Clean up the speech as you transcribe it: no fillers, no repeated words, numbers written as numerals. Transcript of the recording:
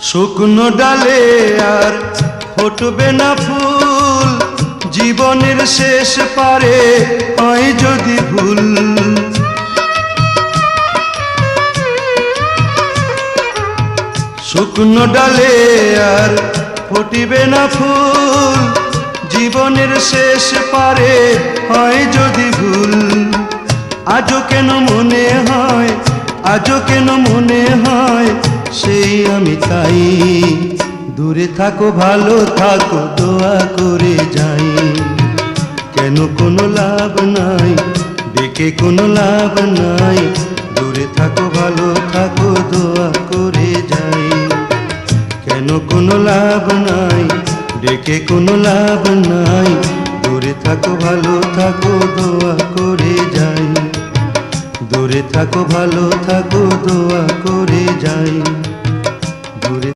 শুকনো ডালে আর ফুটবে না ফুল, জীবনের শেষ পারে হয় যদি ভুল। শুকনো ডালে আর ফুটিবে না ফুল, জীবনের শেষ পারে হয় যদি ভুল। আজও কেন মনে হয়, আজও কেন মনে হয় সেই আমি তাই। দূরে থাকো ভালো থাকো দোয়া করে যাই। কেন কোনো লাভ নাই, ডেকে কোনো লাভ নাই। দূরে থাকো ভালো থাকো দোয়া করে যাই। কেন কোনো লাভ নাই, ডেকে কোনো লাভ নাই। দূরে থাকো ভালো থাকো দোয়া করে যাই। দূরে থাকো ভালো থাকো দোয়া করে যাই। দূরে